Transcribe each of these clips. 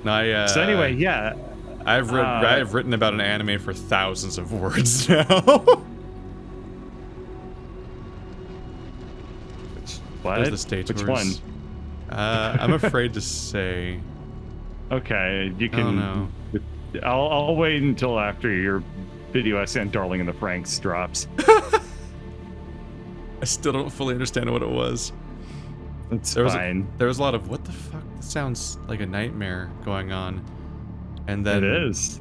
So anyway, yeah. I've written about an anime for thousands of words now. What? There's the state Which tours. one? I'm afraid to say. Okay, you I don't can. know. I'll wait until after your video essay on Darling in the Franxx drops. I still don't fully understand what it was. It's There fine. was a lot of what the fuck? This sounds like a nightmare going on. And then It is.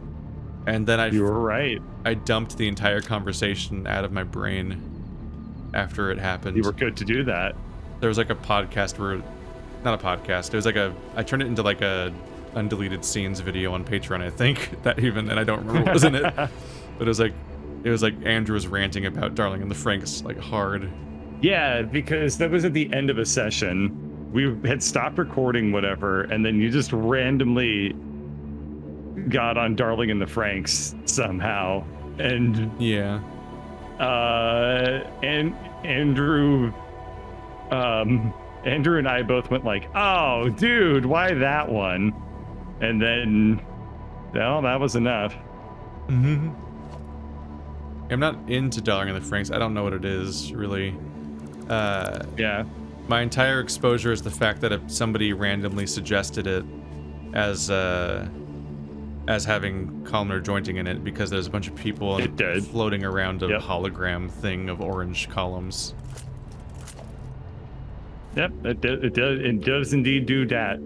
And then You were right. I dumped the entire conversation out of my brain after it happened. You were good to do that. There was like a podcast where, not a podcast. It was like I turned it into like a undeleted scenes video on Patreon. I think that even, and I don't remember what was in it. But it was like Andrew was ranting about Darling in the Franxx like hard. Yeah, because that was at the end of a session. We had stopped recording, whatever, and then you just randomly got on Darling in the Franxx somehow, and yeah, and Andrew and I both went like, "Oh, dude, why that one?" And then, well, that was enough. Mm-hmm. I'm not into Darling in the Franxx. I don't know what it is really. Yeah. My entire exposure is the fact that somebody randomly suggested it as having columnar jointing in it because there's a bunch of people floating around a hologram thing of orange columns. Yep, it does indeed do that.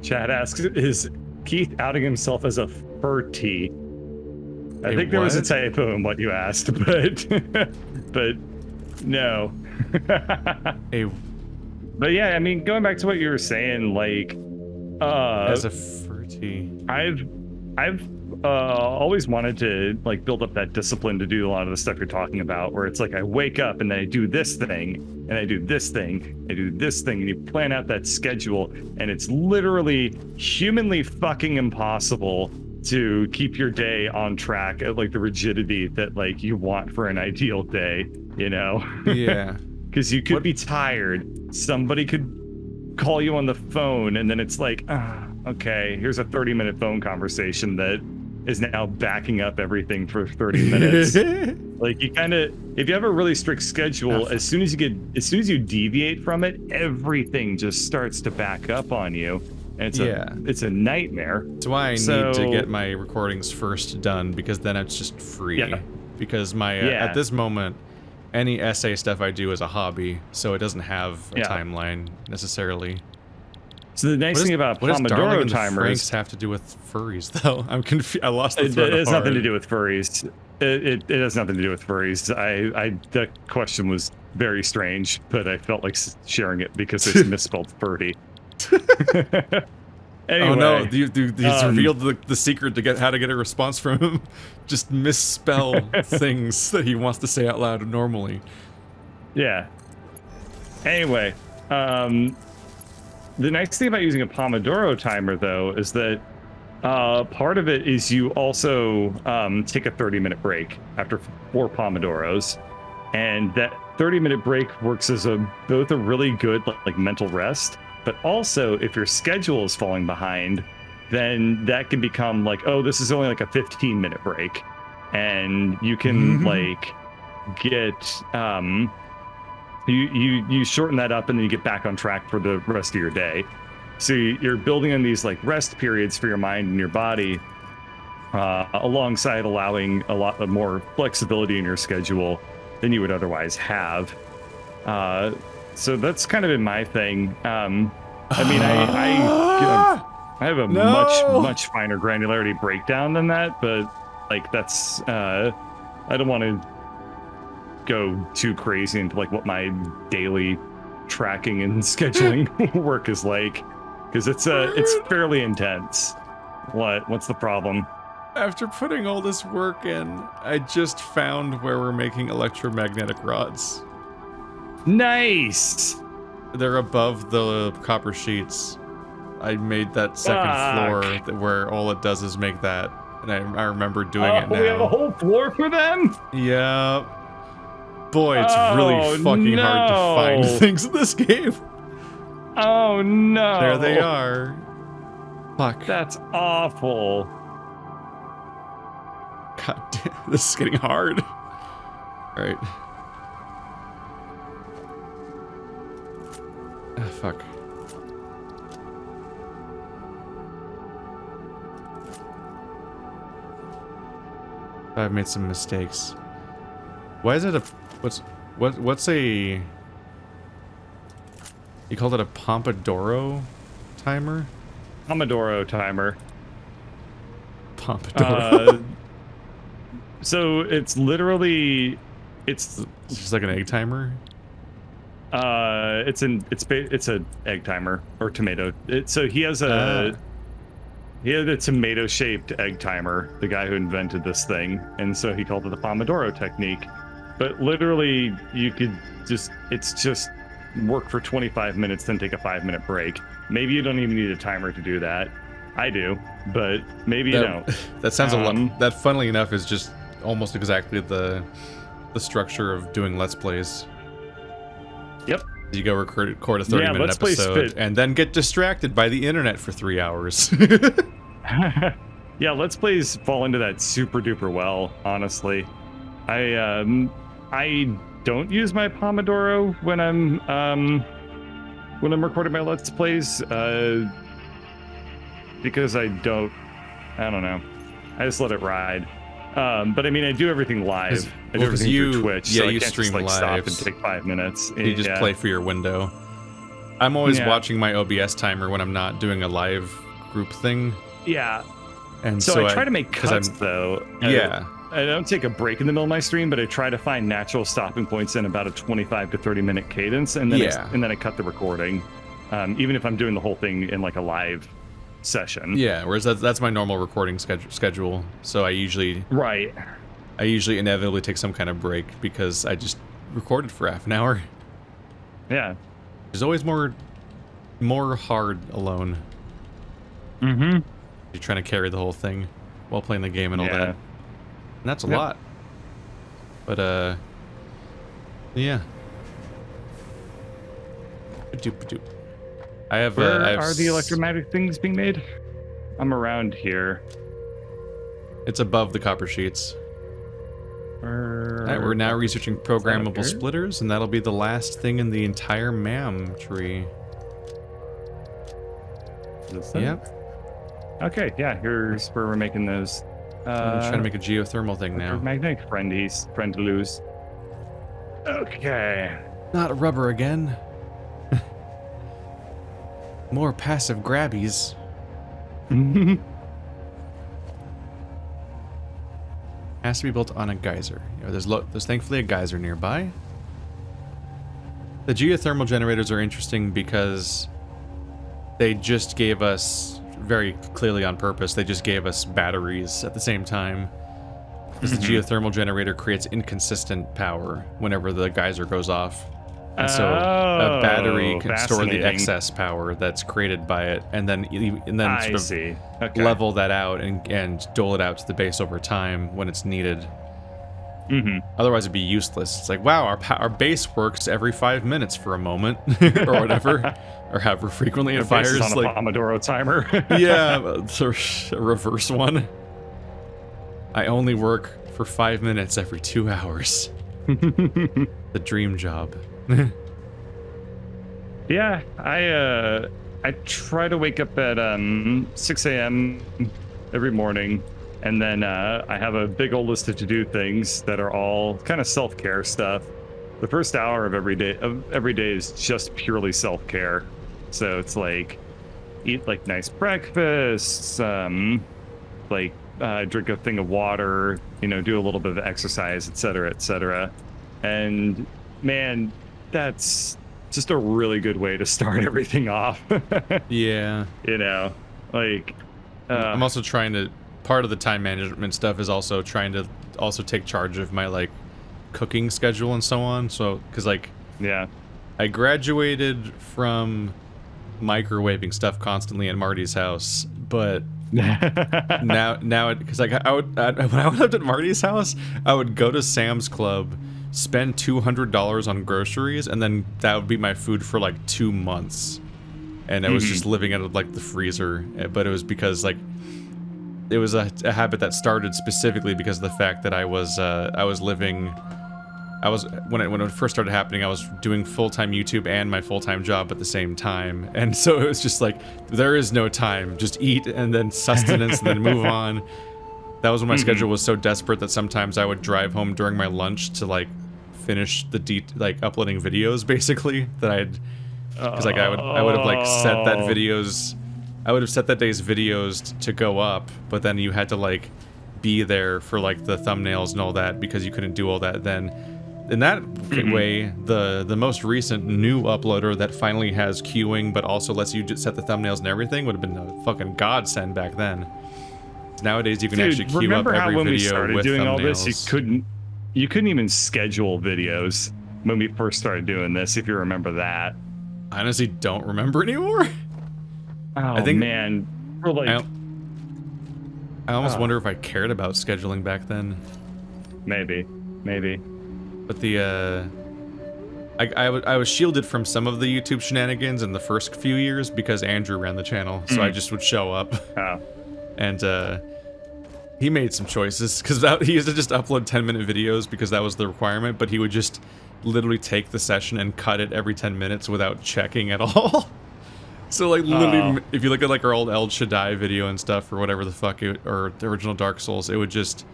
Chad asks, is Keith outing himself as a furty? I think there was a typo in what you asked, but no. But yeah, I mean, going back to what you were saying, like, as a furty, I've always wanted to like build up that discipline to do a lot of the stuff you're talking about, where it's like I wake up and then I do this thing and I do this thing, I do this thing, and you plan out that schedule, and it's literally humanly fucking impossible to keep your day on track at like the rigidity that like you want for an ideal day, you know? Yeah. Because you could be tired, somebody could call you on the phone, and then it's like, okay, here's a 30-minute phone conversation that is now backing up everything for 30 minutes. Like, you kind of, if you have a really strict schedule, as soon as you deviate from it, everything just starts to back up on you. And it's a nightmare. That's why I need to get my recordings first done, because then it's just free. Yeah. Because my at this moment, any essay stuff I do is a hobby, so it doesn't have a timeline necessarily. So the nice thing about Pomodoro timers have to do with furries, though. I'm confused. I lost the thread. It has nothing to do with furries. It has nothing to do with furries. The question was very strange, but I felt like sharing it because it's misspelled furry. Anyway, oh no! He's revealed the secret to how to get a response from him. Just misspell things that he wants to say out loud normally. Yeah. Anyway, the nice thing about using a Pomodoro timer, though, is that part of it is you also take a 30-minute break after 4 Pomodoros, and that 30-minute break works as both a really good like mental rest, but also if your schedule is falling behind, then that can become like, oh, this is only like a 15-minute break, and you can like get you shorten that up, and then you get back on track for the rest of your day. So you're building in these like rest periods for your mind and your body, alongside allowing a lot of more flexibility in your schedule than you would otherwise have. So that's kind of been my thing. I mean, I have a much finer granularity breakdown than that, but like that's I don't want to go too crazy into like what my daily tracking and scheduling work is like, because it's fairly intense. What's the problem? After putting all this work in, I just found where we're making electromagnetic rods. Nice. They're above the copper sheets. I made that second floor where all it does is make that, and I remember doing it now. We have a whole floor for them? Yeah. Boy, it's really fucking hard to find things in this game. Oh no. There they are. Fuck. That's awful. God damn, this is getting hard. All right. Ah, fuck. I've made some mistakes. Why is it a what's a you called it a Pomodoro timer? Pomodoro timer. Pomodoro. So it's literally it's just like an egg timer. it's a egg timer or tomato. So he has a tomato shaped egg timer, the guy who invented this thing, and so he called it the Pomodoro technique. But literally it's just work for 25 minutes, then take a 5-minute break. Maybe you don't even need a timer to do that. I do, but maybe you don't. That sounds a lot. That, funnily enough, is just almost exactly the structure of doing Let's Plays. Yep. You go record a 30-minute episode and then get distracted by the internet for 3 hours. Yeah, Let's Plays fall into that super duper well, honestly. I don't use my Pomodoro when I'm recording my Let's Plays, because I don't know. I just let it ride. But I mean, I do everything live. I do everything through Twitch. Yeah, so you I can't stream just, live. Stop and take 5 minutes. You just play for your window. I'm always watching my OBS timer when I'm not doing a live group thing. Yeah. And so I try to make cuts though. Yeah. I don't take a break in the middle of my stream, but I try to find natural stopping points in about a 25 to 30 minute cadence, and then I cut the recording, even if I'm doing the whole thing in like a live session. Yeah, whereas that's my normal recording schedule. So I usually inevitably take some kind of break because I just recorded for half an hour. Yeah. There's always more hard alone. Mm-hmm. You're trying to carry the whole thing while playing the game and all that. And that's a lot. But, yeah. I have, Where are the electromagnetic things being made? I'm around here. It's above the copper sheets. Alright, we're now researching programmable splitters, and that'll be the last thing in the entire MAM tree. Yep. Okay, yeah, here's where we're making those. I'm trying to make a geothermal thing now. Magnetic friend to lose. Okay. Not rubber again. More passive grabbies. Has to be built on a geyser. You know, there's thankfully a geyser nearby. The geothermal generators are interesting because they just gave us, very clearly on purpose, they just gave us batteries at the same time. Because the geothermal generator creates inconsistent power whenever the geyser goes off. And so a battery can store the excess power that's created by it, and then sort of level that out and dole it out to the base over time when it's needed. Otherwise, it'd be useless. It's like, wow, our base works every 5 minutes for a moment, or whatever, or however frequently it fires. On a Pomodoro timer. Yeah, a reverse one. I only work for 5 minutes every 2 hours. The dream job. Yeah, I try to wake up at 6 a.m. every morning, and then I have a big old list of to-do things that are all kind of self-care stuff. The first hour of every day is just purely self-care. So it's like eat like nice breakfasts, like drink a thing of water, do a little bit of exercise, etc., etc. And man, that's just a really good way to start everything off. Yeah. I'm also trying to, part of the time management stuff is also trying to take charge of my like cooking schedule and so on. So, cause I graduated from microwaving stuff constantly at Marty's house, but now because like when I lived at Marty's house, I would go to Sam's Club, spend $200 on groceries, and then that would be my food for like 2 months. and I was just living out of like the freezer. But it was because like it was a habit that started specifically because of the fact that I was living. When it first started happening, I was doing full-time YouTube and my full-time job at the same time, and so it was just like there is no time. Just eat and then sustenance and then move on. That was when my schedule was so desperate that sometimes I would drive home during my lunch to like finish the uploading videos basically that I'd because like I would have like set that day's videos to go up, but then you had to like be there for like the thumbnails and all that because you couldn't do all that then. In that way, the most recent new uploader that finally has queuing but also lets you just set the thumbnails and everything would have been a fucking godsend back then. Nowadays you can actually queue up every video with thumbnails. Remember how when we started doing all this, you couldn't even schedule videos when we first started doing this, if you remember that. I honestly don't remember anymore. I think, man, we're like, I almost wonder if I cared about scheduling back then. Maybe. But I was shielded from some of the YouTube shenanigans in the first few years because Andrew ran the channel, so I just would show up. And he made some choices because he used to just upload 10-minute videos because that was the requirement, but he would just literally take the session and cut it every 10 minutes without checking at all. So like literally, if you look at like our old El Shaddai video and stuff or whatever the fuck, or the original Dark Souls, it would just.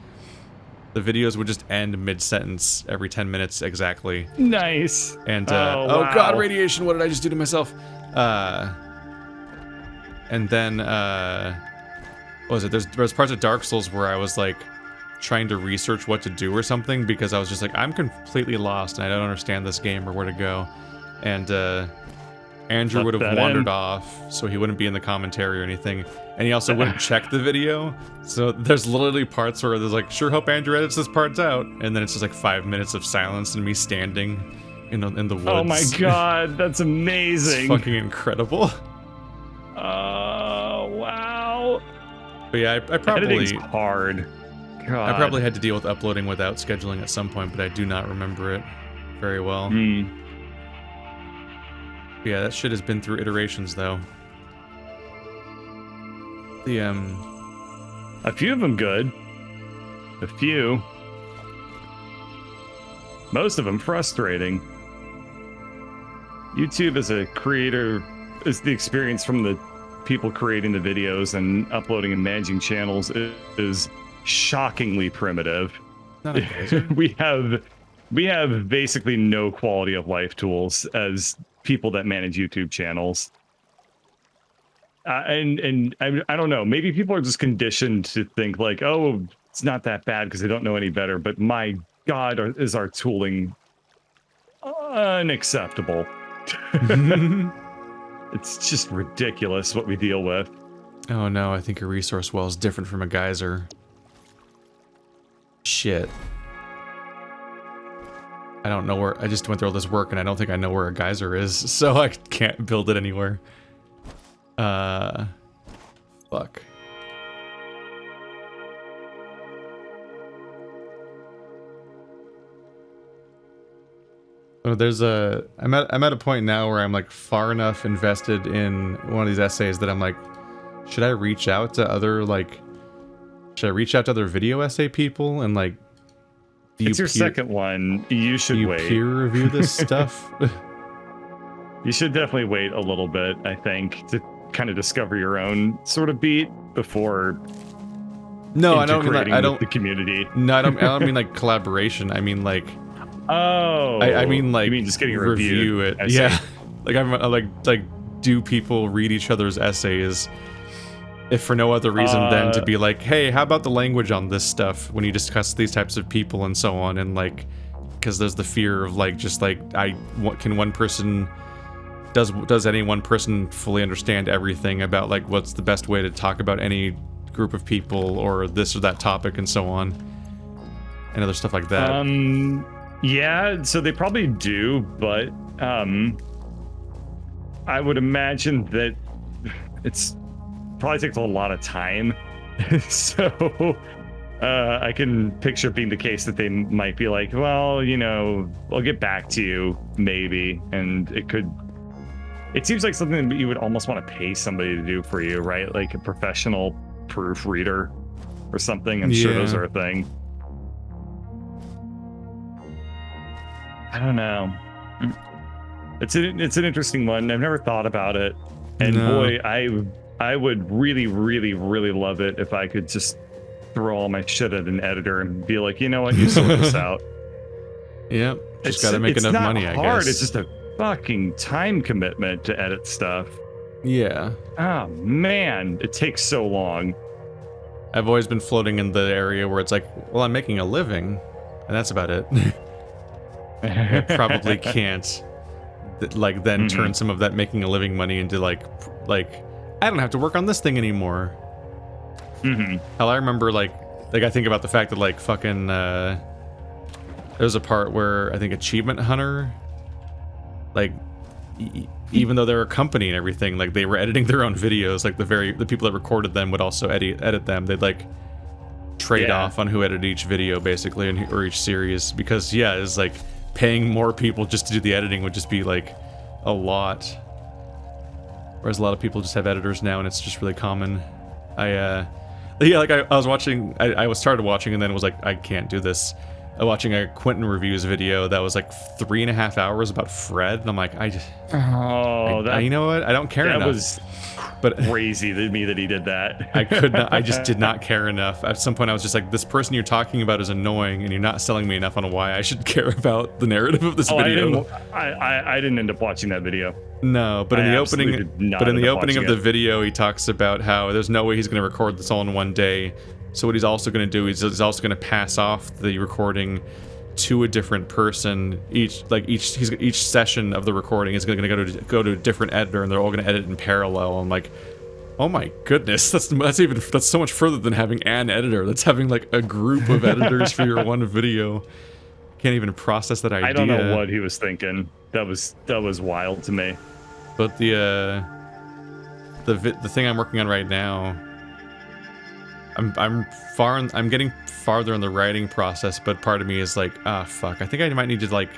The videos would just end mid-sentence every 10 minutes exactly. Nice. And, wow. Oh god, radiation, what did I just do to myself? And then, what was it? There's parts of Dark Souls where I was, like, trying to research what to do or something because I was just like, I'm completely lost and I don't understand this game or where to go. And, Andrew would have wandered off, so he wouldn't be in the commentary or anything. And he also wouldn't check the video. So there's literally parts where there's like, sure hope Andrew edits this part out. And then it's just like 5 minutes of silence and me standing in the woods. Oh my god, that's amazing. It's fucking incredible. Oh, wow. But yeah, I probably... Editing's hard. God. I probably had to deal with uploading without scheduling at some point, but I do not remember it very well. Yeah, that shit has been through iterations, though. A few of them good. A few. Most of them frustrating. YouTube as a creator is the experience from the people creating the videos and uploading and managing channels is shockingly primitive. We have basically no quality of life tools as people that manage YouTube channels. And I don't know, maybe people are just conditioned to think like, oh, it's not that bad because they don't know any better, but my god, is our tooling unacceptable. It's just ridiculous what we deal with. Oh no, I think a resource well is different from a geyser. Shit. I don't know where, I just went through all this work and I don't think I know where a geyser is, so I can't build it anywhere. Fuck. Oh, I'm at a point now where I'm like far enough invested in one of these essays that I'm like, should I reach out to other video essay people and like, it's your second one. You should wait. Peer review this stuff? You should definitely wait a little bit, I think, to kind of discover your own sort of beat before. No, I don't with the community. No, I don't mean like collaboration. I mean like. Oh. I mean like. You mean just getting a review it? Essay. Yeah. Like I'm like do people read each other's essays? If for no other reason than to be like, hey, how about the language on this stuff when you discuss these types of people and so on, and like, because there's the fear of like, just like, can one person, does any one person fully understand everything about like what's the best way to talk about any group of people or this or that topic and so on, and other stuff like that. Yeah, so they probably do, but I would imagine that it's probably takes a lot of time. So I can picture it being the case that they might be like, well, you know, I'll get back to you maybe, and it could it seems like something that you would almost want to pay somebody to do for you, right? Like a professional proofreader or something. I'm sure those are a thing. I don't know. It's an interesting one. I've never thought about it, and boy, I would really, really, really love it if I could just throw all my shit at an editor and be like, you know what, you sort this out. Yep. Just gotta make enough money, I guess. It's just a fucking time commitment to edit stuff. Yeah. Oh man, it takes so long. I've always been floating in the area where it's like, well, I'm making a living, and that's about it. I probably can't, like, then turn some of that making a living money into like I don't have to work on this thing anymore. Hell, I remember like I think about the fact that like fucking there's a part where I think Achievement Hunter, like even though they're a company and everything, like they were editing their own videos, like the people that recorded them would also edit them. They'd like trade off on who edited each video basically, or each series, because it's like paying more people just to do the editing would just be like a lot. Whereas a lot of people just have editors now, and it's just really common. I was watching, I started watching and then was like, I can't do this. Watching a Quentin Reviews video that was like 3.5 hours about Fred, and I'm like, you know what? I don't care enough. That was crazy to me that he did that. I just did not care enough. At some point I was just like, this person you're talking about is annoying, and you're not selling me enough on why I should care about the narrative of this video. I didn't end up watching that video. No, but in the opening of the video, he talks about how there's no way he's going to record this all in one day. So what he's also going to do is he's also going to pass off the recording to a different person. Each session of the recording is going to go to a different editor, and they're all going to edit in parallel. I'm like, oh my goodness, that's so much further than having an editor. That's having like a group of editors for your one video. Can't even process that idea. I don't know what he was thinking. That was wild to me. But the thing I'm working on right now, I'm getting farther in the writing process, but part of me is like, fuck, I think I might need to, like,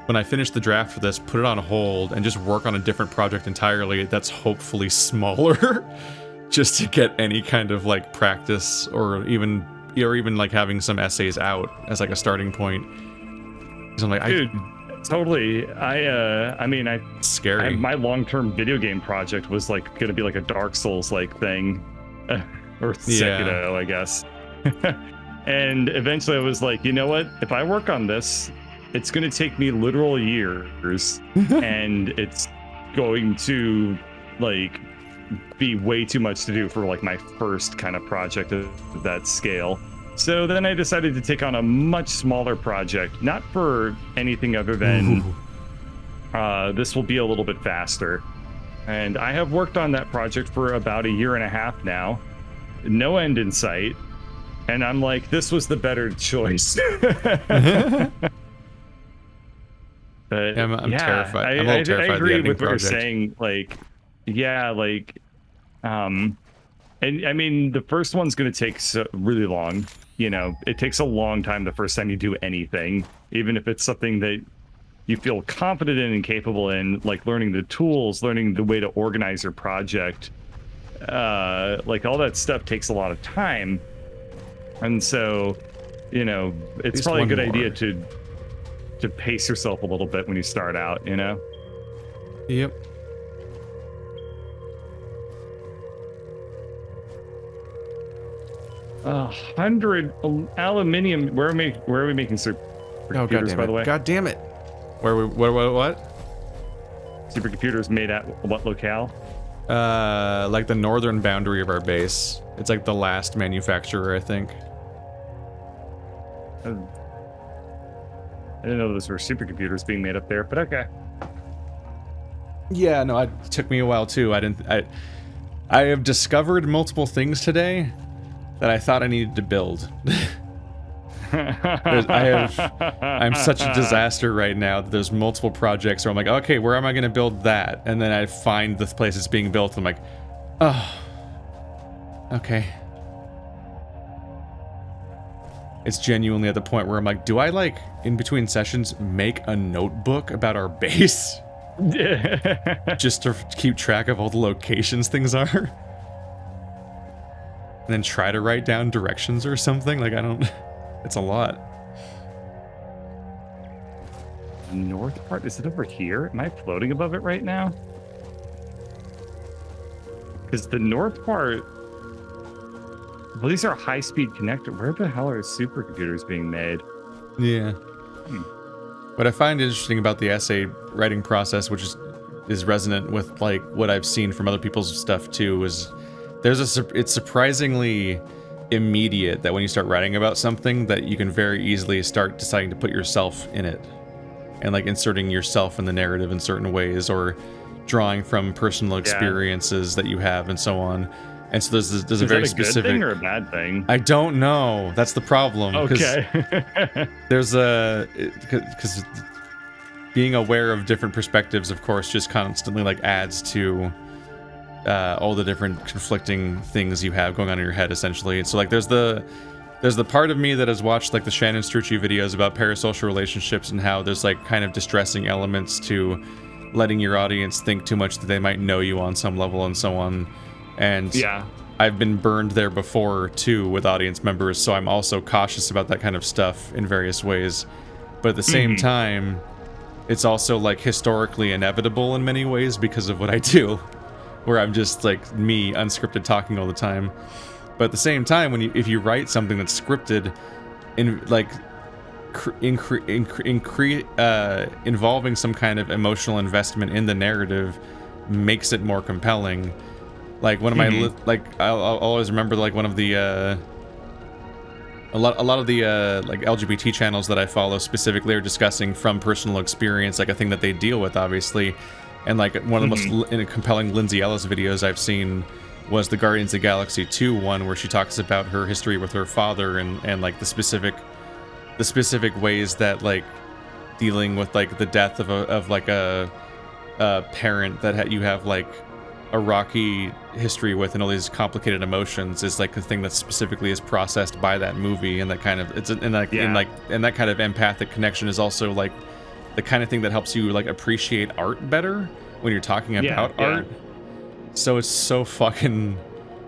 when I finish the draft for this, put it on hold and just work on a different project entirely that's hopefully smaller, just to get any kind of like practice, or even like having some essays out as like a starting point. Because I'm like, dude, totally. I mean, it's scary. My long-term video game project was like going to be like a Dark Souls like thing. Or Sekiro, I guess. And eventually I was like, you know what? If I work on this, it's going to take me literal years, and it's going to like be way too much to do for like my first kind of project of that scale. So then I decided to take on a much smaller project, not for anything other than this will be a little bit faster. And I have worked on that project for about 1.5 years now. No end in sight, and I'm like, this was the better choice. But I'm terrified. I'm I terrified. agree with what you're saying. Like, and I mean, the first one's going to take really long. You know, it takes a long time the first time you do anything, even if it's something that you feel confident in and capable in, like learning the tools, learning the way to organize your project. Like all that stuff takes a lot of time, and so, you know, it's probably a good idea to pace yourself a little bit when you start out, you know. Yep. Uh, 100 aluminium. Where are we making supercomputers, by the way? God damn it! What? Supercomputers made at what locale? Like the northern boundary of our base. It's like the last manufacturer, I think. I didn't know those were supercomputers being made up there, but okay. Yeah, no, it took me a while too. I have discovered multiple things today that I thought I needed to build. I'm such a disaster right now that there's multiple projects where I'm like, okay, where am I going to build that? And then I find the place it's being built, and I'm like, oh, okay. It's genuinely at the point where I'm like, do I, like, in between sessions, make a notebook about our base? just to keep track of all the locations things are. And then try to write down directions or something. Like, I don't... It's a lot. North part, is it over here? Am I floating above it right now? Because the north part, well, these are high-speed connector. Where the hell are supercomputers being made? Yeah. What I find interesting about the essay writing process, which is resonant with like what I've seen from other people's stuff too, is it's surprisingly immediate that when you start writing about something that you can very easily start deciding to put yourself in it and like inserting yourself in the narrative in certain ways or drawing from personal experiences that you have and so on. And so there's a very specific... Is that a good thing or a bad thing? I don't know. That's the problem. Okay. There's because being aware of different perspectives, of course, just constantly like adds to all the different conflicting things you have going on in your head, essentially. And so like there's the part of me that has watched like the Shannon Strucci videos about parasocial relationships and how there's like kind of distressing elements to letting your audience think too much that they might know you on some level and so on. And yeah, I've been burned there before too with audience members, so I'm also cautious about that kind of stuff in various ways. But at the same time, it's also like historically inevitable in many ways because of what I do, where I'm just like me, unscripted, talking all the time. But at the same time, if you write something that's scripted, involving some kind of emotional investment in the narrative, makes it more compelling. Like one of my I'll always remember like one of the a lot of the like LGBT channels that I follow specifically are discussing from personal experience, like a thing that they deal with, obviously. And like one of the most compelling Lindsay Ellis videos I've seen was the Guardians of the Galaxy 2 one, where she talks about her history with her father and like the specific ways that like dealing with like the death of a parent that you have like a rocky history with and all these complicated emotions is like the thing that specifically is processed by that movie. And that kind of and that kind of empathic connection is also like the kind of thing that helps you like appreciate art better when you're talking about art. So it's so fucking,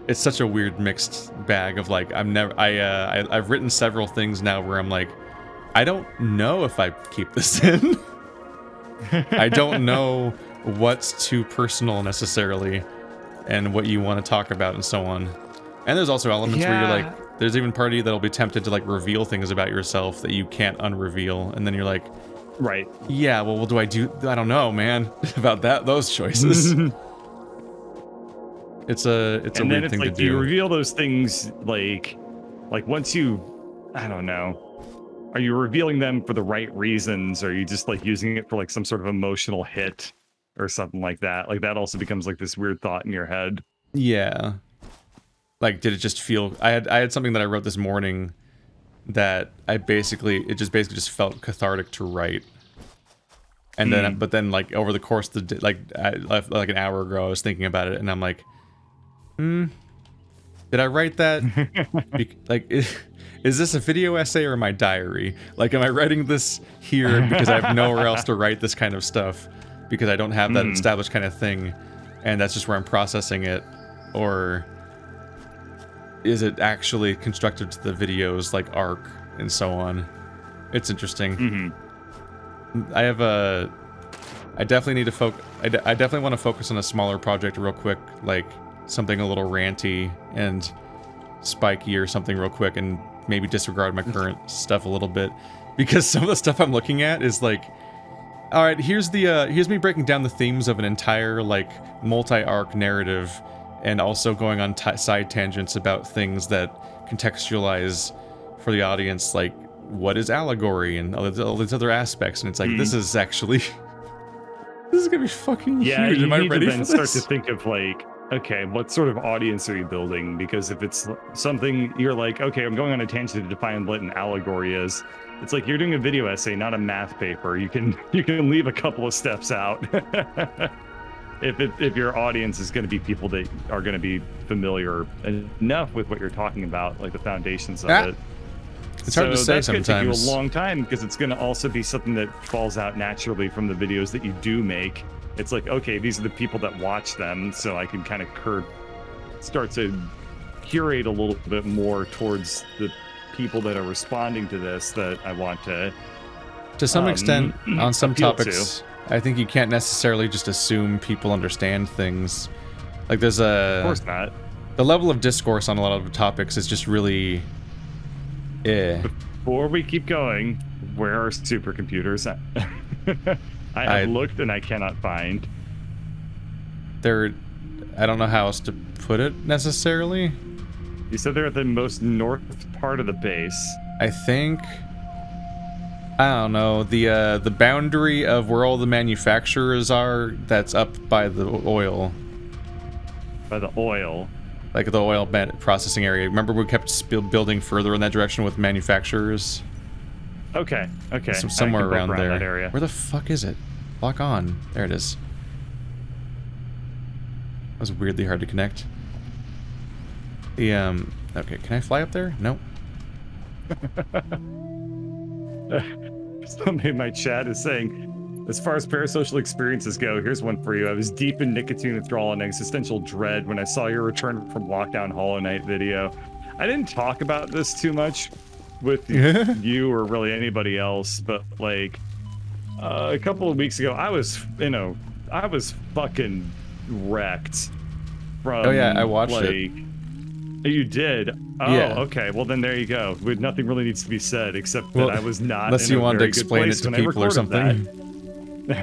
it's such a weird mixed bag of like I've written several things now where I'm like, I don't know if I keep this in. I don't know what's too personal necessarily and what you want to talk about and so on. And there's also elements where you're like, there's even party that'll be tempted to like reveal things about yourself that you can't unreveal, and then you're like, right, yeah, well, what do? I don't know, man, about those choices. It's a weird thing to do. You reveal those things like once you, I don't know, are you revealing them for the right reasons, or are you just like using it for like some sort of emotional hit or something like that? Like that also becomes like this weird thought in your head. Yeah. Like, did it just feel? I had something that I wrote this morning that it just basically felt cathartic to write. And then like over the course of the day, like an hour ago, I was thinking about it, and I'm like, did I write that? Is this a video essay or my diary? Like, am I writing this here because I have nowhere else to write this kind of stuff because I don't have that established kind of thing, and that's just where I'm processing it, or is it actually constructed to the video's like arc and so on? It's interesting. I definitely need to I definitely want to focus on a smaller project real quick, like something a little ranty and spiky or something real quick, and maybe disregard my current stuff a little bit, because some of the stuff I'm looking at is like, all right, here's me breaking down the themes of an entire like multi-arc narrative, and also going on side tangents about things that contextualize for the audience, like what is allegory and all these other aspects, and it's like, this is actually this is gonna be fucking huge. Am I ready for this? Start to think of like, okay, what sort of audience are you building? Because if it's something you're like, okay, I'm going on a tangent to define what an allegory is, it's like you're doing a video essay, not a math paper. You can leave a couple of steps out. If your audience is going to be people that are going to be familiar enough with what you're talking about, like the foundations of it. It's hard to say that's sometimes. Gonna take you a long time because it's going to also be something that falls out naturally from the videos that you do make. It's like, okay, these are the people that watch them, so I can kind of start to curate a little bit more towards the people that are responding to this that I want to. To some extent, on some topics, to. I think you can't necessarily just assume people understand things. Like there's Of course not. The level of discourse on a lot of topics is just really. Before we keep going, where are supercomputers? I have looked and I cannot find. I don't know how else to put it necessarily. You said they're at the most north part of the base. I think. I don't know, the boundary of where all the manufacturers are, that's up by the oil. By the oil? Like the oil processing area. Remember we kept building further in that direction with manufacturers? Okay. Somewhere around there. That area. Where the fuck is it? Lock on. There it is. That was weirdly hard to connect. Okay, can I fly up there? Nope. Somebody in my chat is saying, as far as parasocial experiences go, here's one for you. I was deep in nicotine withdrawal and existential dread when I saw your Return from Lockdown Hollow Knight video. I didn't talk about this too much with you or really anybody else, but like a couple of weeks ago, I was fucking wrecked from. Oh yeah, I watched it. You did? Oh, yeah. Okay. Well, then there you go. Nothing really needs to be said except that I was not. Unless you wanted to explain it to people or something. Yeah,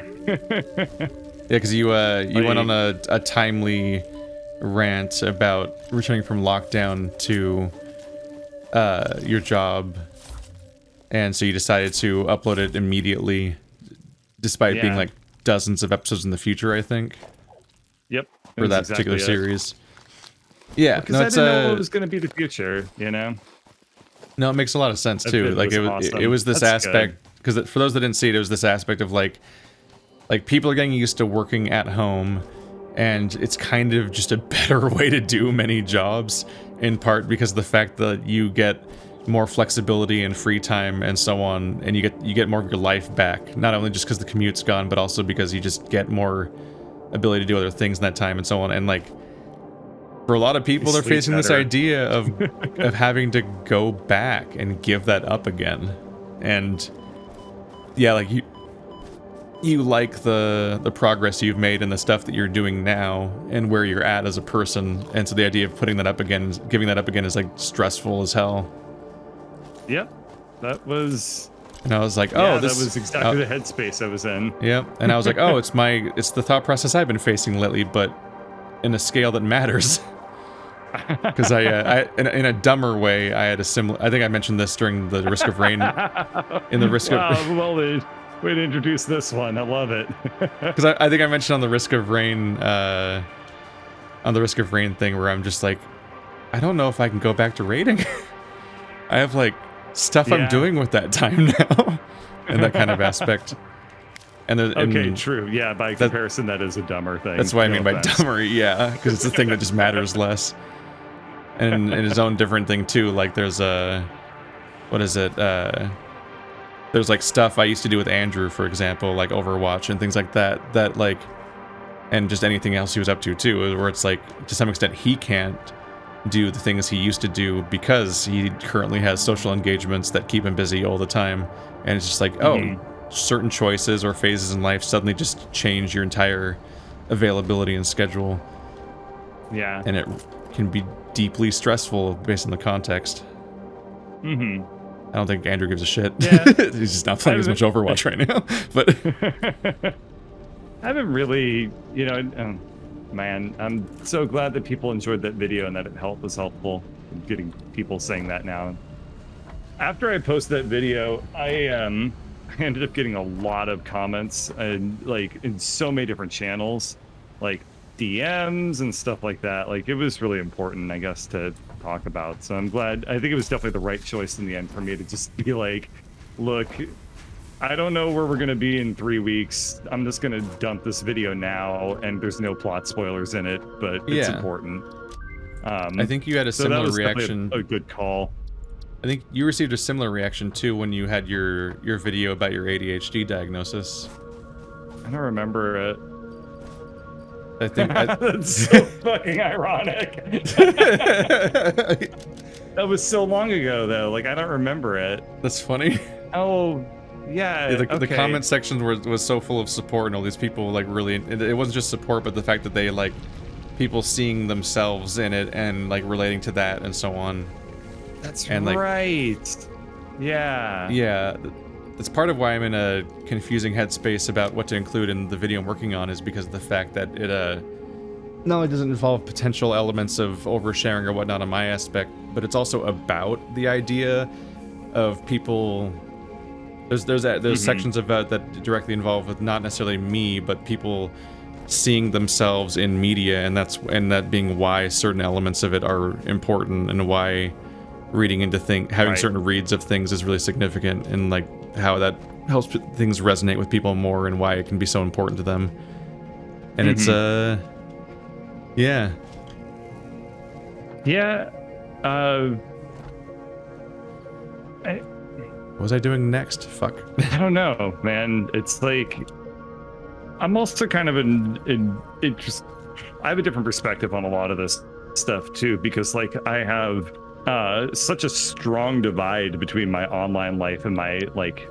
because you went on a timely rant about returning from lockdown to your job, and so you decided to upload it immediately, despite being like dozens of episodes in the future, I think. Yep. For that particular series. Yeah, because I didn't know what was going to be the future, you know? No, it makes a lot of sense too. Like it was this aspect, because for those that didn't see it, it was this aspect of like people are getting used to working at home, and it's kind of just a better way to do many jobs, in part because of the fact that you get more flexibility and free time and so on, and you get more of your life back. Not only just because the commute's gone, but also because you just get more ability to do other things in that time and so on. And like, for a lot of people, they're facing this idea of having to go back and give that up again. And yeah, like you like the progress you've made and the stuff that you're doing now and where you're at as a person. And so the idea of putting that up again, giving that up again, is like stressful as hell. Yep, that was. And I was like, that was exactly the headspace I was in. Yep, and I was like, oh, it's the thought process I've been facing lately, but in a scale that matters. Because in a dumber way, I had a similar. I think I mentioned this during the Risk of Rain. In the Risk of. Well, way to introduce this one. I love it. Because I think I mentioned on the Risk of Rain, thing, where I'm just like, I don't know if I can go back to raiding. I have like stuff I'm doing with that time now, and that kind of aspect. And true. Yeah, by comparison, that is a dumber thing. That's what I mean by dumber. Yeah, because it's a thing that just matters less. And its own different thing too. Like there's what is it? There's like stuff I used to do with Andrew, for example, like Overwatch and things like that. That like, and just anything else he was up to too, where it's like to some extent he can't do the things he used to do because he currently has social engagements that keep him busy all the time. And it's just like, certain choices or phases in life suddenly just change your entire availability and schedule. Yeah. And it can be deeply stressful based on the context. I don't think Andrew gives a shit. Yeah. He's just not playing as much Overwatch right now. But I haven't really, man, I'm so glad that people enjoyed that video and that it was helpful. Getting people saying that now. After I posted that video, I ended up getting a lot of comments and like in so many different channels, like DMs and stuff like that. Like it was really important, I guess, to talk about. So I'm glad. I think it was definitely the right choice in the end for me to just be like, look, I don't know where we're going to be in 3 weeks. I'm just going to dump this video now, and there's no plot spoilers in it, but it's important. I think you had a similar reaction. A good call. I think you received a similar reaction too when you had your video about your ADHD diagnosis. I don't remember it. I think that's so fucking ironic. That was so long ago, though. Like, I don't remember it. That's funny. Oh, yeah. The comment section was so full of support, and all these people like really. It wasn't just support, but the fact that they like people seeing themselves in it and like relating to that and so on. That's and, like, right. Yeah. Yeah. That's part of why I'm in a confusing headspace about what to include in the video I'm working on, is because of the fact that it not only doesn't involve potential elements of oversharing or whatnot on my aspect, but it's also about the idea of people. There's sections about that directly involved with not necessarily me, but people seeing themselves in media, and that being why certain elements of it are important, and why reading into having certain reads of things is really significant, and like how that helps things resonate with people more, and why it can be so important to them. And it's yeah. What was I doing next? Fuck. I don't know, man. It's like I'm also kind of I have a different perspective on a lot of this stuff too, because like I have such a strong divide between my online life and my like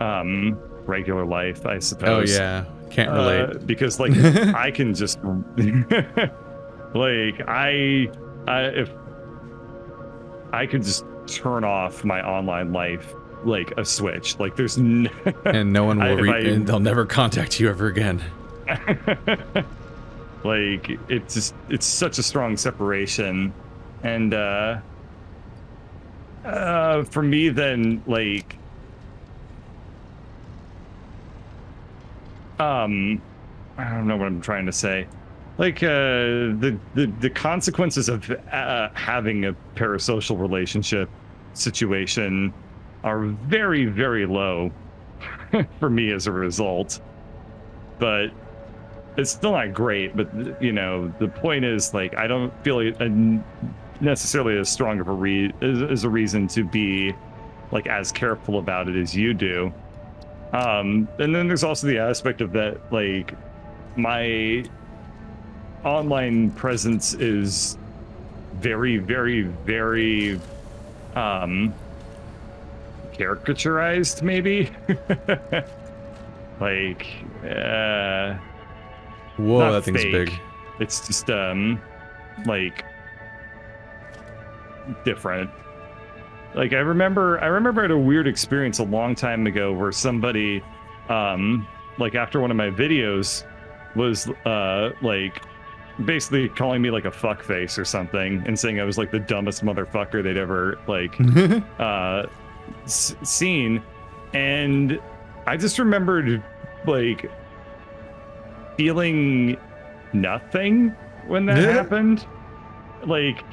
regular life, I suppose. Oh yeah, can't relate. Because like I can just like if I could just turn off my online life like a switch, like there's and no one will and they'll never contact you ever again. Like it's such a strong separation, and for me then like I don't know what I'm trying to say. Like the consequences of having a parasocial relationship situation are very, very low for me as a result. But it's still not great. But you know, the point is like I don't feel necessarily as strong of a reason to be like as careful about it as you do. And then there's also the aspect of that like my online presence is very, very, very caricaturized, maybe. Like whoa, that thing's big. It's just like different. Like I remember I had a weird experience a long time ago where somebody like after one of my videos was like basically calling me like a fuckface or something, and saying I was like the dumbest motherfucker they'd ever like seen. And I just remembered like feeling nothing when that happened. Like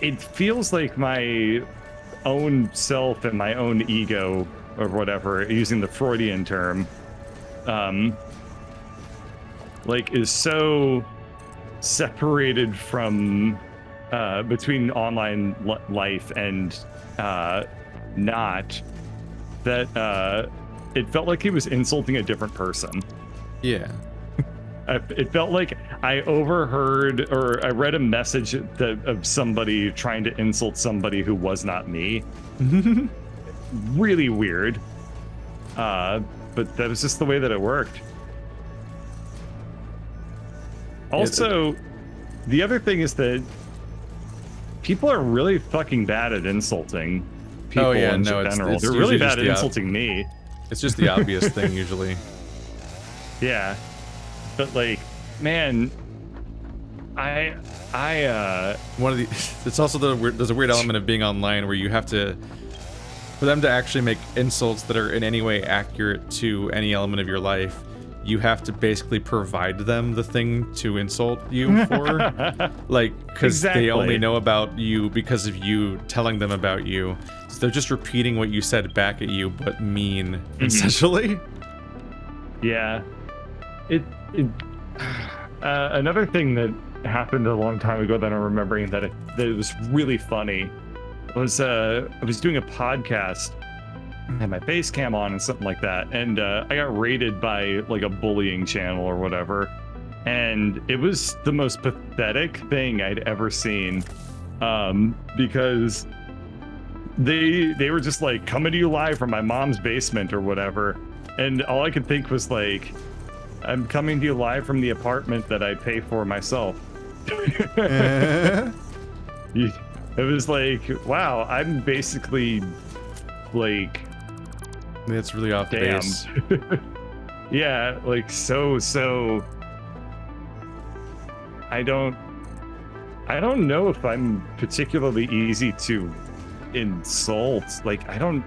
it feels like my own self and my own ego or whatever, using the Freudian term, like is so separated from between online life and not, that it felt like he was insulting a different person. Yeah. It felt like I overheard or I read a message of somebody trying to insult somebody who was not me. Really weird. But that was just the way that it worked. Also, the other thing is that people are really fucking bad at insulting people in general. They're really bad at insulting me. It's just the obvious thing usually. Yeah. But like, man, I one of the it's also there's a weird element of being online where you have to, for them to actually make insults that are in any way accurate to any element of your life, you have to basically provide them the thing to insult you for. Like, because they only know about you because of you telling them about you. So they're just repeating what you said back at you, but mean, essentially. Yeah. Another thing that happened a long time ago that I'm remembering that it was really funny. I was doing a podcast, I had my face cam on and something like that, and I got raided by like a bullying channel or whatever, and it was the most pathetic thing I'd ever seen, because they were just like coming to you live from my mom's basement or whatever, and all I could think was like, I'm coming to you live from the apartment that I pay for myself. It was like, wow, I'm basically like, That's really off base. yeah, like so I don't know if I'm particularly easy to insult. Like I don't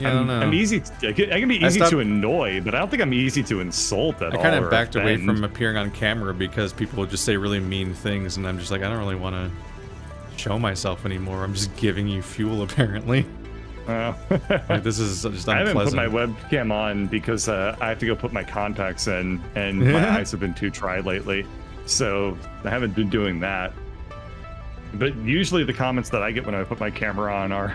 know. I'm easy I can be easy to annoy, but I don't think I'm easy to insult at all. I kind of backed away from appearing on camera because people would just say really mean things, and I'm just like, I don't really want to show myself anymore. I'm just giving you fuel, apparently. Like, this is just unpleasant. I haven't put my webcam on because I have to go put my contacts in, and my eyes have been too dry lately, so I haven't been doing that. But usually the comments that I get when I put my camera on are,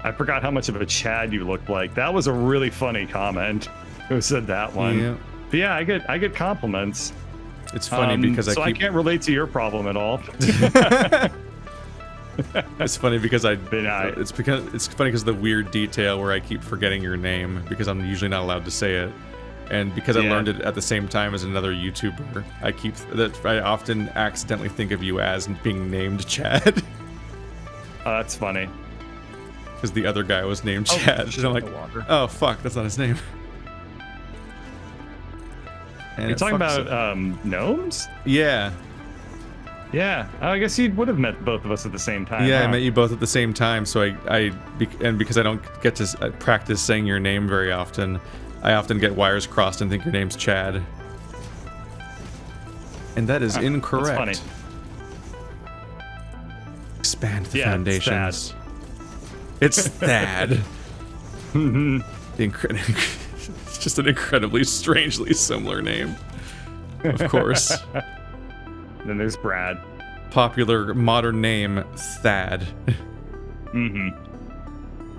I forgot how much of a Chad you looked like. That was a really funny comment. Who said that one? Yeah. But yeah, I get compliments. It's funny because I can't relate to your problem at all. It's funny because it's funny because of the weird detail where I keep forgetting your name because I'm usually not allowed to say it, and because I learned it at the same time as another YouTuber, I often accidentally think of you as being named Chad. Oh, that's funny. Because the other guy was named Chad, and I'm like, oh fuck, that's not his name. And you're talking about gnomes? Yeah. Yeah, I guess you would have met both of us at the same time. Yeah, huh? I met you both at the same time, so and because I don't get to practice saying your name very often, I often get wires crossed and think your name's Chad. And that is incorrect. That's funny. Expand the foundations. It's Thad. It's just an incredibly strangely similar name. Of course. Then there's Brad. Popular modern name, Thad.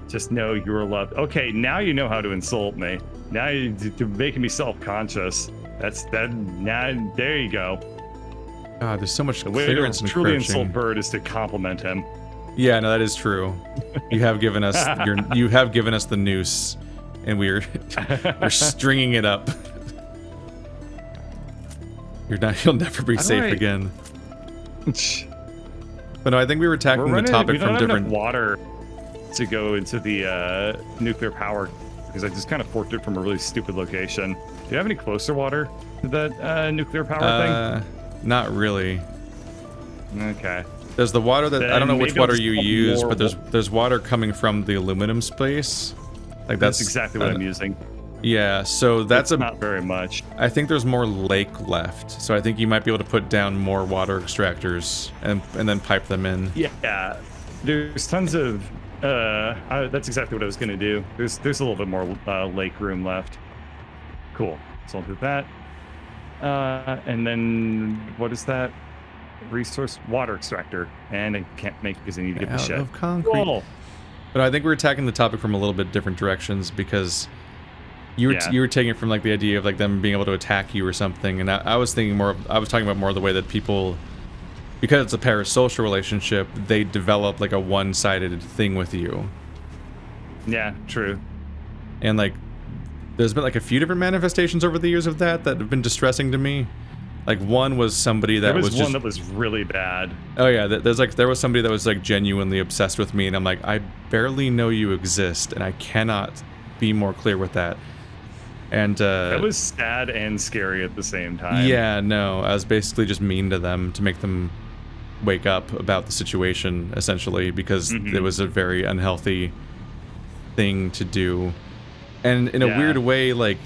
Just know you're loved. Okay, now you know how to insult me. Now you're making me self-conscious. Now there you go. God, there's so much the way to clearance and truly crouching. insult Bird is to compliment him. Yeah, no, that is true. You have given us the noose, and we're stringing it up. You'll never be safe again. But no, I think we were tackling the topic from different water to go into the nuclear power because I just kind of forked it from a really stupid location. Do you have any closer water to that nuclear power thing? Not really. Okay. There's the water that I don't know which water you use, but more there's water coming from the aluminum space. Like that's exactly what I'm using. Yeah, so that's not very much. I think there's more lake left, so I think you might be able to put down more water extractors and then pipe them in. Yeah, there's tons of. That's exactly what I was gonna do. There's a little bit more lake room left. Cool. So I'll do that. And then what is that? Resource water extractor, and I can't make it because I need to get the shit. Out of concrete. Cool. But I think we're attacking the topic from a little bit different directions because. You were taking it from like the idea of like them being able to attack you or something, and I was thinking I was talking about more of the way that people, because it's a parasocial relationship, they develop like a one-sided thing with you. Yeah, true. And like, there's been like a few different manifestations over the years of that have been distressing to me. Like one was somebody that was one that was really bad. Oh yeah, there was somebody that was like genuinely obsessed with me, and I'm like, I barely know you exist, and I cannot be more clear with that. And that was sad and scary at the same time. Yeah, no, I was basically just mean to them to make them wake up about the situation, essentially, because it was a very unhealthy thing to do. And in a weird way, like,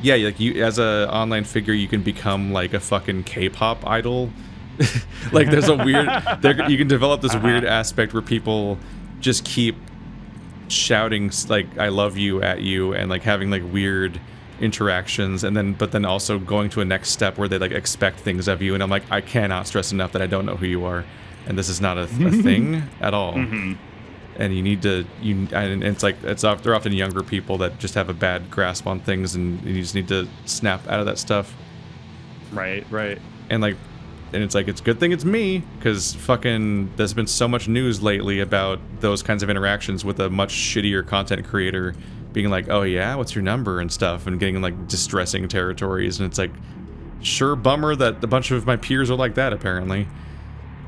yeah, like you as a online figure, you can become like a fucking K-pop idol. Like there's a weird, you can develop this weird aspect where people just keep shouting like "I love you" at you, and like having like weird interactions, and but then also going to a next step where they like expect things of you, and I'm like, I cannot stress enough that I don't know who you are, and this is not a thing at all. And you need to and it's like they're often younger people that just have a bad grasp on things, and you just need to snap out of that stuff. Right. And like, and it's like, it's a good thing it's me, because fucking there's been so much news lately about those kinds of interactions with a much shittier content creator being like, oh yeah, what's your number and stuff, and getting in like distressing territories, and it's like, sure, bummer that a bunch of my peers are like that apparently.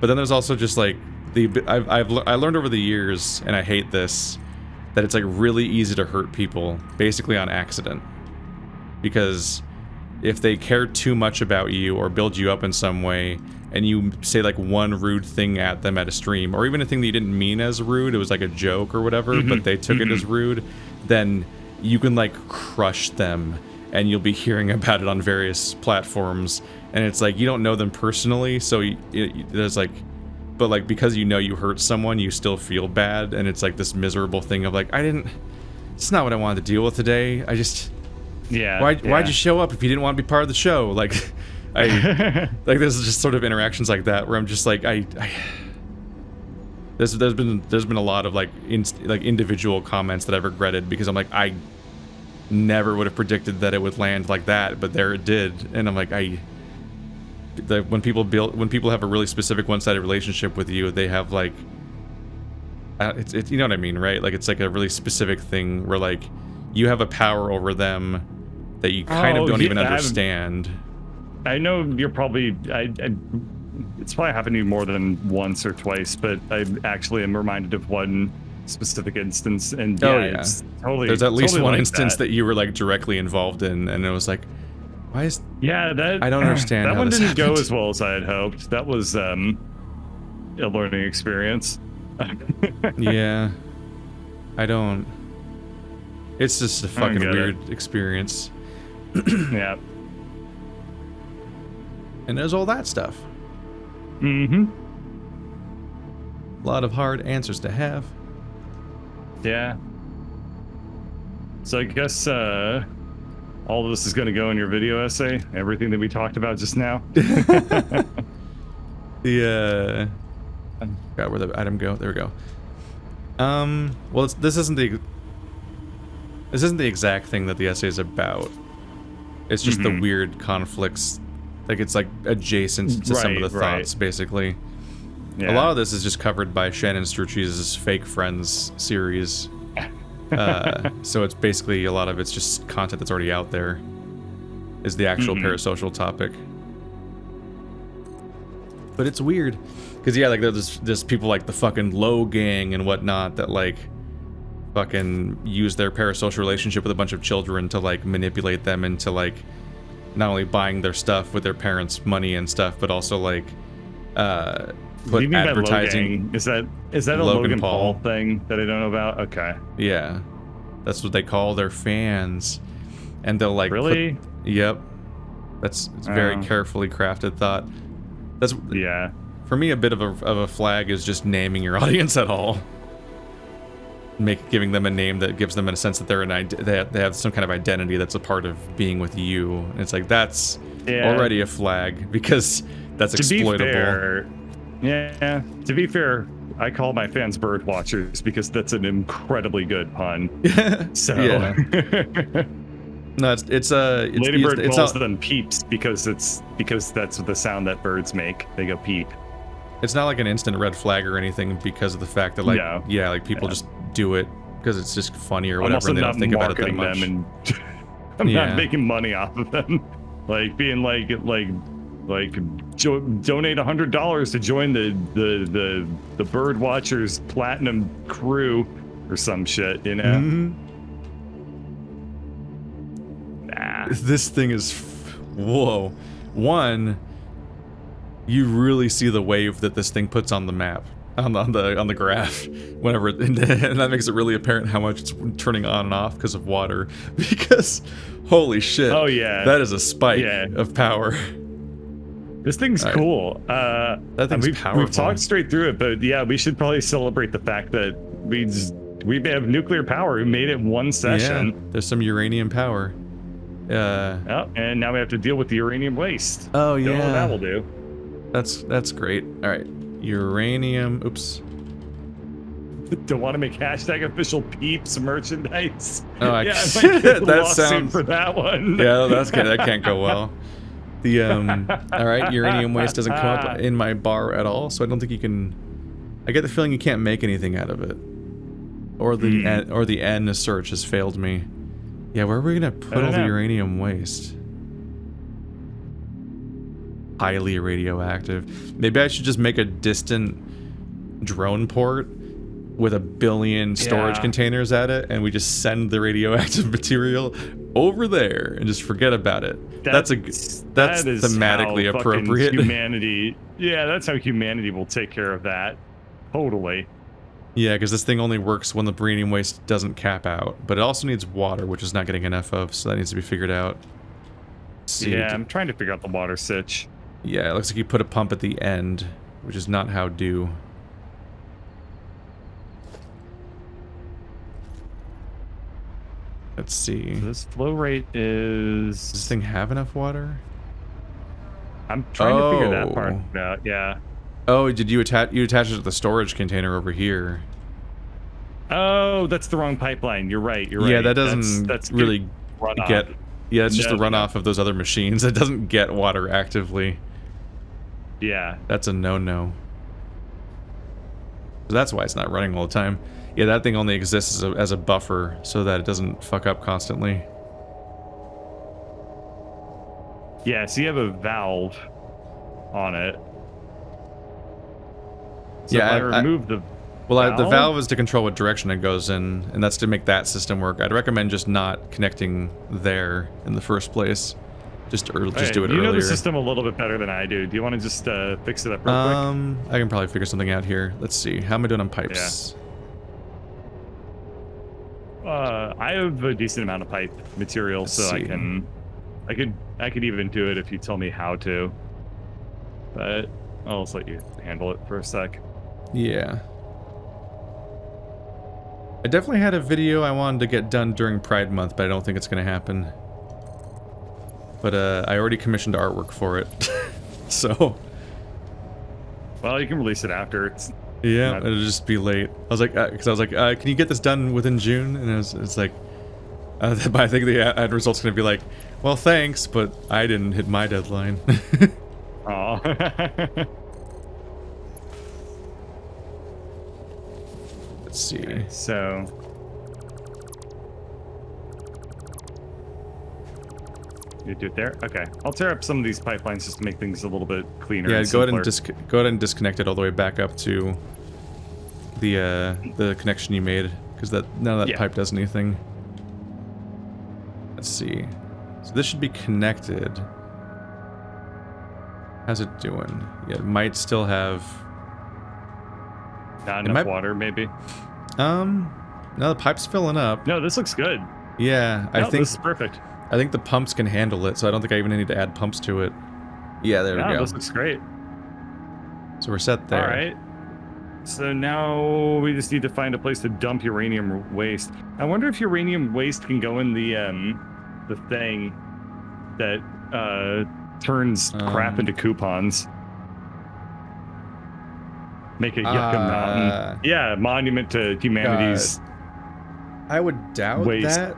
But then there's also just like I learned over the years, and I hate this, that it's like really easy to hurt people basically on accident, because if they care too much about you or build you up in some way, and you say like one rude thing at them at a stream, or even a thing that you didn't mean as rude, it was like a joke or whatever, but they took it as rude, then you can like crush them, and you'll be hearing about it on various platforms, and it's like, you don't know them personally, so there's like, but like, because you know you hurt someone, you still feel bad, and it's like this miserable thing of like, it's not what I wanted to deal with today, why'd you show up if you didn't want to be part of the show? Like, like there's just sort of interactions like that where I'm just like, there's been a lot of like individual comments that I've regretted, because I'm like, I never would have predicted that it would land like that, but there it did, and I'm like, when people have a really specific one-sided relationship with you, they have like, it's you know what I mean, right? Like, it's like a really specific thing where like you have a power over them that you kind of don't even understand. I know you're probably it's probably happened to you more than once or twice, but I actually am reminded of one specific instance, and it's totally, there's at least totally one like instance that you were like directly involved in, and it was like, why is that I don't understand that how one this didn't happened. go as well as I had hoped. That was a learning experience. Yeah, it's just a fucking weird experience. Yeah. And there's all that stuff. A lot of hard answers to have. Yeah. So I guess all of this is going to go in your video essay, everything that we talked about just now. Yeah. Got where the item go. There we go. Well, this isn't the exact thing that the essay is about. It's just the weird conflicts. Like, it's like adjacent to some of the thoughts, basically. Yeah. A lot of this is just covered by Shannon Strucci's Fake Friends series. So it's basically, a lot of it's just content that's already out there, is the actual parasocial topic. But it's weird, because yeah, like there's people like the fucking Low Gang and whatnot that like fucking use their parasocial relationship with a bunch of children to like manipulate them into like not only buying their stuff with their parents' money and stuff, but also like put advertising. Is that a Logan Paul thing that I don't know about? Okay. Yeah, that's what they call their fans, and they'll like really. Yep, it's very carefully crafted thought. That's for me, a bit of a flag is just naming your audience at all. Giving them a name that gives them a sense that they have some kind of identity that's a part of being with you. And it's like, that's already a flag, because that's exploitable. To be fair, I call my fans bird watchers because that's an incredibly good pun. So no, it's Ladybird calls them peeps because that's the sound that birds make. They go peep. It's not like an instant red flag or anything, because of the fact that like people just do it because it's just funny or whatever, and they don't think about it that much. And I'm not making money off of them. Like being like donate $100 to join the Bird Watchers Platinum crew or some shit, you know. Nah. This thing is whoa. One, you really see the wave that this thing puts on the map, on the graph, whenever, and that makes it really apparent how much it's turning on and off because of water. Because, holy shit! Oh yeah, that is a spike of power. This thing's cool. That thing's powerful. We've talked straight through it, but yeah, we should probably celebrate the fact that we have nuclear power. We made it one session. Yeah, there's some uranium power. Oh, and now we have to deal with the uranium waste. Oh Don't know what yeah. that will do. That's great. All right. Uranium. Oops. Don't want to make hashtag official peeps merchandise. Oh, I might get the that lawsuit sounds for that one. Yeah, that can't go well. The all right, uranium waste doesn't come up in my bar at all, so I don't think you can. I get the feeling you can't make anything out of it, or the N search has failed me. Yeah, where are we gonna put all the uranium waste? Highly radioactive. Maybe I should just make a distant drone port with 1 billion storage containers at it, and we just send the radioactive material over there and just forget about it. That's thematically appropriate. Humanity, that's how humanity will take care of that. Totally. Yeah, because this thing only works when the uranium waste doesn't cap out, but it also needs water, which is not getting enough of, so that needs to be figured out. Yeah, I'm trying to figure out the water sitch. Yeah, it looks like you put a pump at the end, which is not how due. Let's see. This flow rate is... Does this thing have enough water? I'm trying to figure that part out, yeah. Oh, did you attach it to the storage container over here? Oh, that's the wrong pipeline. You're right. Yeah, that doesn't really get... Yeah, it's just the runoff of those other machines. It doesn't get water actively. Yeah. That's a no-no. So that's why it's not running all the time. Yeah, that thing only exists as a buffer so that it doesn't fuck up constantly. Yeah, so you have a valve on it. So yeah, if I remove the the valve is to control what direction it goes in, and that's to make that system work. I'd recommend just not connecting there in the first place. Just do it earlier. You know the system a little bit better than I do. Do you want to just fix it up real quick? I can probably figure something out here. Let's see. How am I doing on pipes? Yeah. I have a decent amount of pipe material, so I could even do it if you tell me how to. But I'll just let you handle it for a sec. Yeah. I definitely had a video I wanted to get done during Pride Month, but I don't think it's going to happen. But I already commissioned artwork for it, so. Well, you can release it after. Yeah, it'll just be late. I was like, can you get this done within June? And it's like, but I think the ad result's gonna be like, well, thanks, but I didn't hit my deadline. Aw. Let's see. Okay, so. You do it there? Okay. I'll tear up some of these pipelines just to make things a little bit cleaner. Yeah, and go simpler. ahead and disconnect it all the way back up to the connection you made, because none of that pipe does anything. Let's see. So this should be connected. How's it doing? Yeah, it might still have not enough water, maybe. No, the pipe's filling up. No, this looks good. Yeah, I think this is perfect. I think the pumps can handle it, so I don't think I even need to add pumps to it. Yeah, there we go. This looks great. So we're set there. All right. So now we just need to find a place to dump uranium waste. I wonder if uranium waste can go in the thing that turns crap into coupons. Make a Yucca Mountain. Yeah, monument to humanity's. I would doubt waste. that.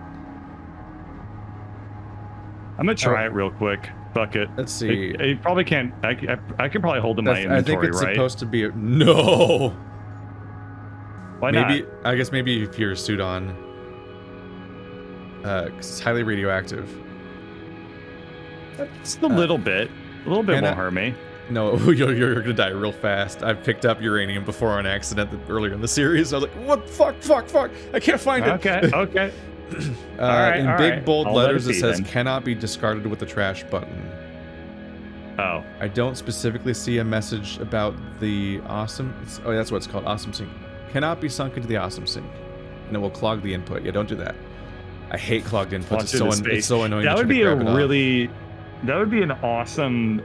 I'm gonna try it real quick. Fuck it. Let's see. It probably can't. I could probably hold in my inventory, I think it's right? supposed to be. No. Why maybe, not? I guess maybe if you're suit on. 'Cause it's highly radioactive. Just a little bit. A little bit won't hurt me. No, you're gonna die real fast. I've picked up uranium before on accident earlier in the series. I was like, what? Fuck. I can't find it. Okay. In big bold letters it says cannot be discarded with the trash button. Oh. I don't specifically see a message about the awesome. Oh, that's what it's called. Awesome sink. Cannot be sunk into the awesome sink. And it will clog the input. Yeah, don't do that. I hate clogged inputs. It's so annoying. That would be that would be an awesome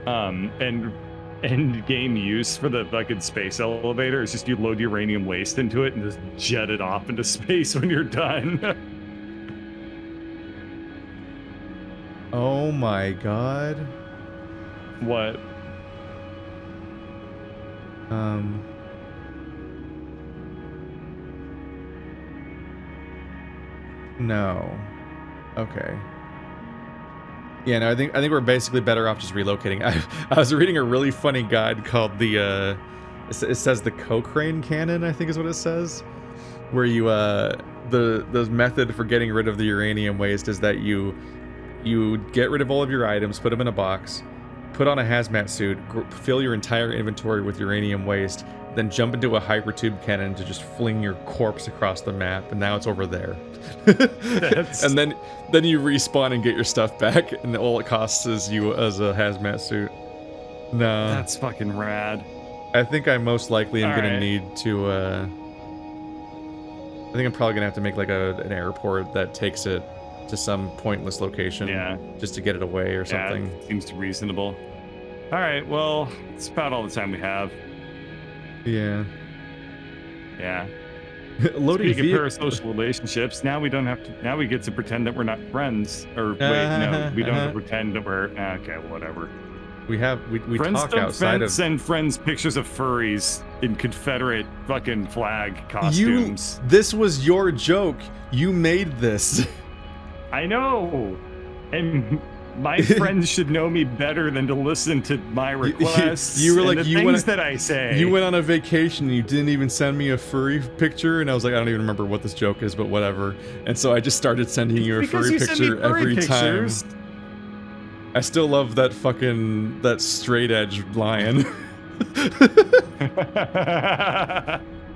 end game use for the fucking space elevator. It's just you load uranium waste into it and just jet it off into space when you're done. Oh my god. What? No. Okay. Yeah, no, I think we're basically better off just relocating. I was reading a really funny guide called the it says the Cochrane cannon, I think is what it says, where you the method for getting rid of the uranium waste is that you get rid of all of your items, put them in a box, put on a hazmat suit, fill your entire inventory with uranium waste, then jump into a hypertube cannon to just fling your corpse across the map, and now it's over there. And then you respawn and get your stuff back, and all it costs is you as a hazmat suit. No. That's fucking rad. I think I most likely am gonna Alright. need to, I think I'm probably gonna have to make like an airport that takes it to some pointless location. Yeah. Just to get it away or something. Yeah, seems reasonable. All right, well, it's about all the time we have. Yeah. Yeah. Loading Speaking of parasocial relationships, now we don't have to. Now we get to pretend that we're not friends. Or wait, no, we don't have to pretend that we're. Okay, whatever. We Friends talk don't outside of. send friends pictures of furries in Confederate fucking flag costumes. This was your joke. You made this. I know, and my friends should know me better than to listen to my requests. You were and like, the you things went- that I say. You went on a vacation and you didn't even send me a furry picture, and I was like, I don't even remember what this joke is, but whatever. And so I just started sending you a Because furry you send me picture furry every pictures. time. I still love that straight edge lion.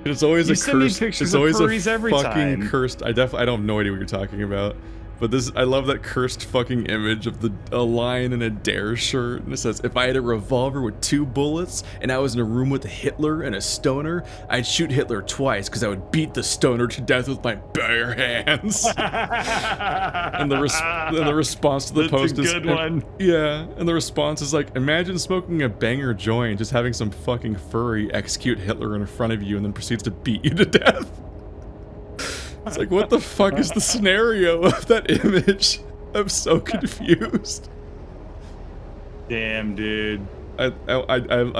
It's always You a send me cursed. pictures It's of always a furries every fucking time. cursed. I don't know what you're talking about. But I love that cursed fucking image of a lion in a Dare shirt, and it says, "If I had a revolver with 2 bullets, and I was in a room with a Hitler and a stoner, I'd shoot Hitler twice, because I would beat the stoner to death with my bare hands." And the response to the That's post a is, good one. yeah, and the response is like, imagine smoking a banger joint, just having some fucking furry execute Hitler in front of you, and then proceeds to beat you to death. It's like, what the fuck is the scenario of that image? I'm so confused. Damn, dude. I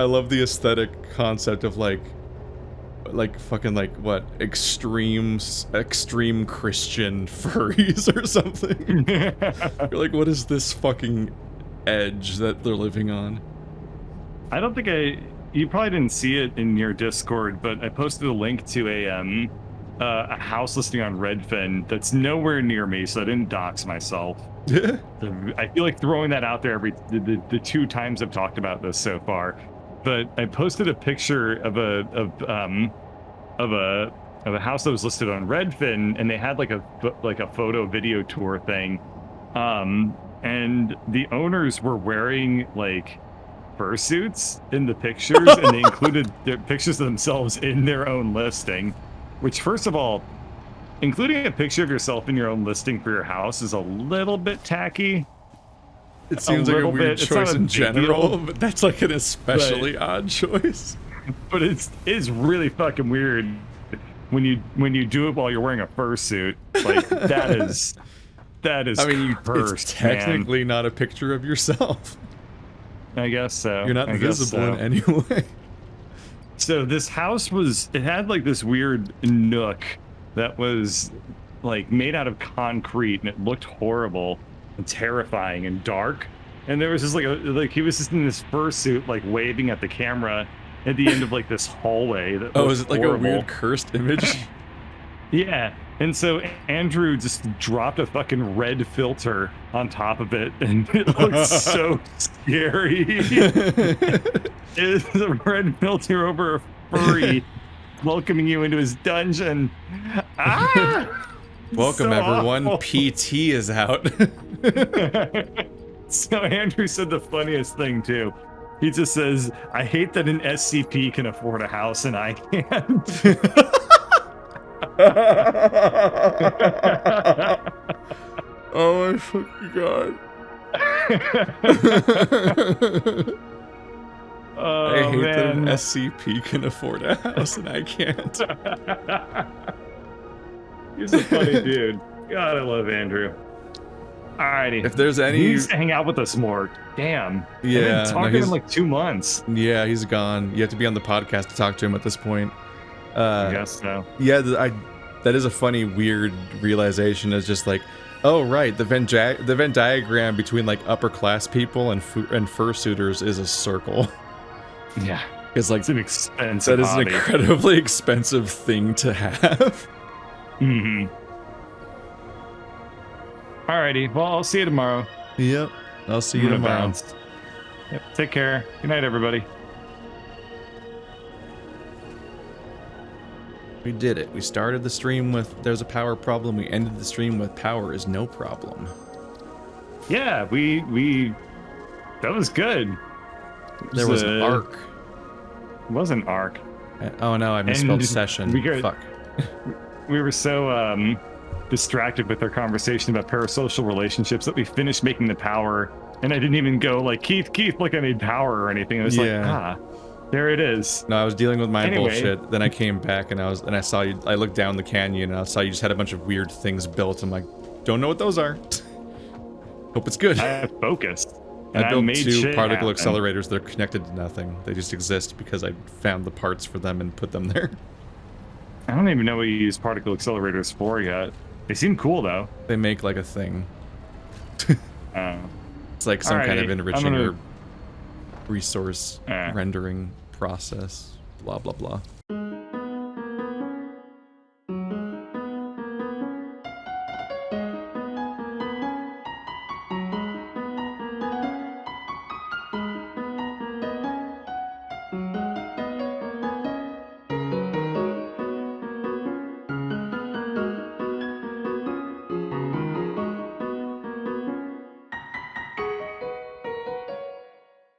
love the aesthetic concept of like fucking like what extreme Christian furries or something. You're like, what is this fucking edge that they're living on? I don't think you probably didn't see it in your Discord, but I posted a link to a house listing on Redfin that's nowhere near me, so I didn't dox myself. I feel like throwing that out there the 2 times I've talked about this so far. But I posted a picture of a house that was listed on Redfin, and they had like a photo video tour thing, and the owners were wearing like fursuits in the pictures, and they included their pictures of themselves in their own listing. Which, first of all, including a picture of yourself in your own listing for your house is a little bit tacky. It seems like a little weird bit. It's not choice a in big general, deal. but that's like an especially odd choice. But it's really fucking weird when you do it while you're wearing a fursuit. Like that is I mean, cursed, it's technically not a picture of yourself. man. I guess so. You're not I guess visible so. in any way. So this house it had like this weird nook that was like made out of concrete, and it looked horrible and terrifying and dark. And there was just like he was just in this fursuit, like waving at the camera at the end of like this hallway. That Oh, looked is it like horrible. a weird cursed image? Yeah. And so Andrew just dropped a fucking red filter on top of it, and it looks so scary. It's a red filter over a furry welcoming you into his dungeon. Ah! Welcome So everyone, awful. PT is out. So Andrew said the funniest thing too. He just says, "I hate that an SCP can afford a house and I can't." Oh my fucking god. Oh, I hate that an man. SCP can afford a house and I can't. He's a funny dude. God, I love Andrew. Alrighty. If there's He any, needs to hang out with us more. Damn. Yeah, I've been no, talking he's- in like 2 months. yeah, he's gone. You have to be on the podcast to talk to him at this point. I guess so. Yeah, that is a funny, weird realization. Is just like, oh right, the Venn diagram between like upper class people and fursuiters is a circle. Yeah. It's like It's an expensive that is an hobby. incredibly expensive thing to have. Mm-hmm. Alrighty. Well, I'll see you tomorrow. Yep. I'll see you I'm gonna tomorrow. bounce. Yep. Take care. Good night, everybody. We did it. We started the stream with there's a power problem. We ended the stream with power is no problem. Yeah, we that was good. There was an arc. It was an arc. Oh no, I misspelled And session. we got- Fuck. We were so distracted with our conversation about parasocial relationships that we finished making the power, and I didn't even go like, Keith, look, I made power or anything. I was Yeah. like, there it is. No, I was dealing with my Anyway. bullshit. Then I came back and I saw you. I looked down the canyon and I saw you just had a bunch of weird things built. I'm like, don't know what those are. Hope it's good. I focused. And I built made 2 shit particle happen. accelerators. They're connected to nothing. They just exist because I found the parts for them and put them there. I don't even know what you use particle accelerators for yet. They seem cool though. They make like a thing. Uh, It's like some kind of Alrighty, I'm enriching gonna- or resource rendering process. Blah blah blah.